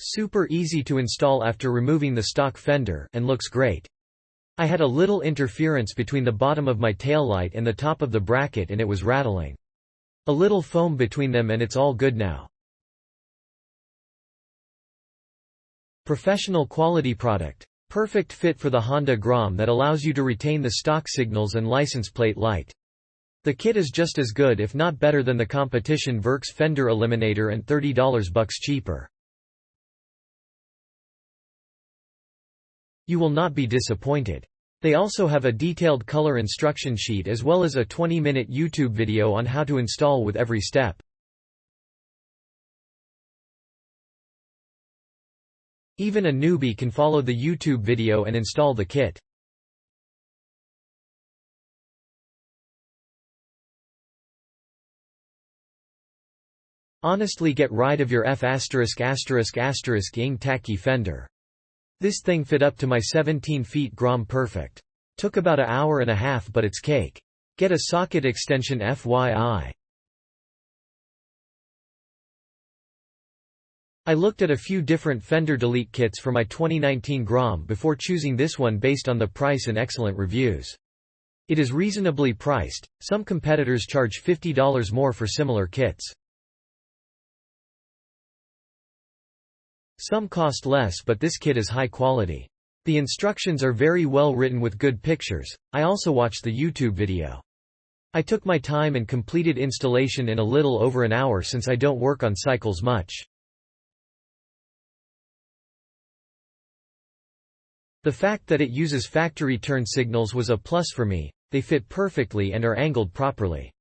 Super easy to install after removing the stock fender, and looks great. I had a little interference between the bottom of my taillight and the top of the bracket and it was rattling. A little foam between them and it's all good now. Professional quality product. Perfect fit for the Honda Grom that allows you to retain the stock signals and license plate light. The kit is just as good if not better than the competition Verk's Fender Eliminator and $30 cheaper. You will not be disappointed. They also have a detailed color instruction sheet as well as a 20-minute YouTube video on how to install with every step. Even a newbie can follow the YouTube video and install the kit. Honestly, get rid of your F******ing tacky Fender. This thing fit up to my 17 feet Grom perfect. Took about an hour and a half but it's cake. Get a socket extension FYI. I looked at a few different Fender Delete kits for my 2019 Grom before choosing this one based on the price and excellent reviews. It is reasonably priced, some competitors charge $50 more for similar kits. Some cost less but this kit is high quality. The instructions are very well written with good pictures. I also watched the YouTube video. I took my time and completed installation in a little over an hour since I don't work on cycles much. The fact that it uses factory turn signals was a plus for me. They fit perfectly and are angled properly.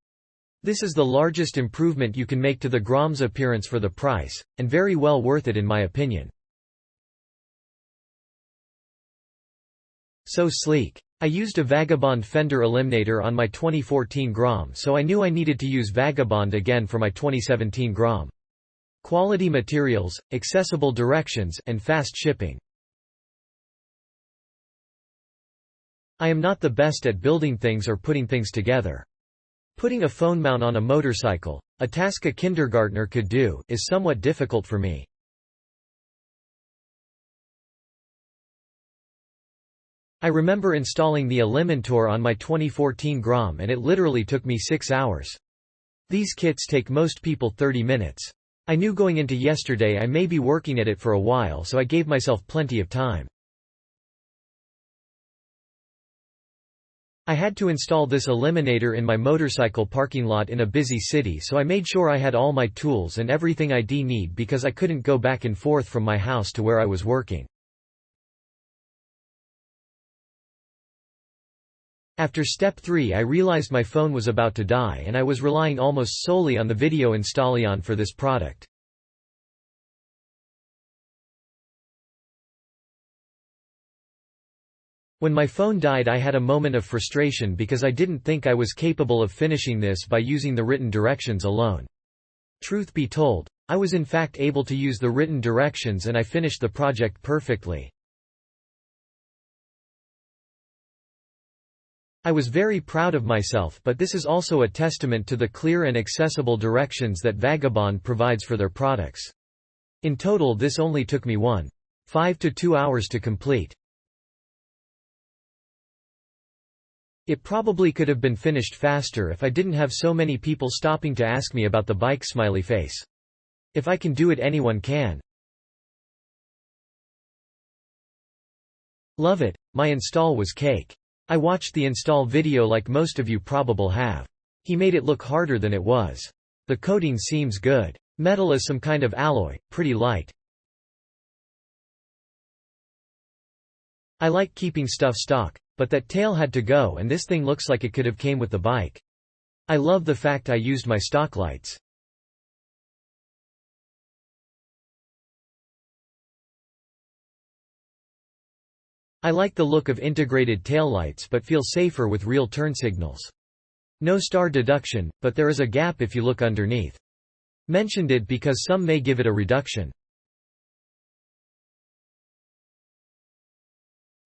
This is the largest improvement you can make to the Grom's appearance for the price, and very well worth it in my opinion. So sleek. I used a Vagabond Fender Eliminator on my 2014 Grom, so I knew I needed to use Vagabond again for my 2017 Grom. Quality materials, accessible directions, and fast shipping. I am not the best at building things or putting things together. Putting a phone mount on a motorcycle, a task a kindergartner could do, is somewhat difficult for me. I remember installing the Eliminator on my 2014 Grom and it literally took me 6 hours. These kits take most people 30 minutes. I knew going into yesterday I may be working at it for a while, so I gave myself plenty of time. I had to install this Eliminator in my motorcycle parking lot in a busy city, so I made sure I had all my tools and everything I need because I couldn't go back and forth from my house to where I was working. After step 3 I realized my phone was about to die and I was relying almost solely on the video installation for this product. When my phone died I had a moment of frustration because I didn't think I was capable of finishing this by using the written directions alone. Truth be told, I was in fact able to use the written directions and I finished the project perfectly. I was very proud of myself, but this is also a testament to the clear and accessible directions that Vagabond provides for their products. In total this only took me 1.5 to 2 hours to complete. It probably could have been finished faster if I didn't have so many people stopping to ask me about the bike smiley face. If I can do it, anyone can. Love it. My install was cake. I watched the install video like most of you probably have. He made it look harder than it was. The coating seems good. Metal is some kind of alloy, pretty light. I like keeping stuff stock, but that tail had to go and this thing looks like it could have came with the bike. I love the fact I used my stock lights. I like the look of integrated taillights but feel safer with real turn signals. No star deduction, but there is a gap if you look underneath. Mentioned it because some may give it a reduction.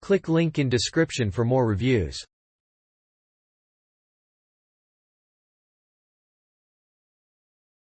Click link in description for more reviews.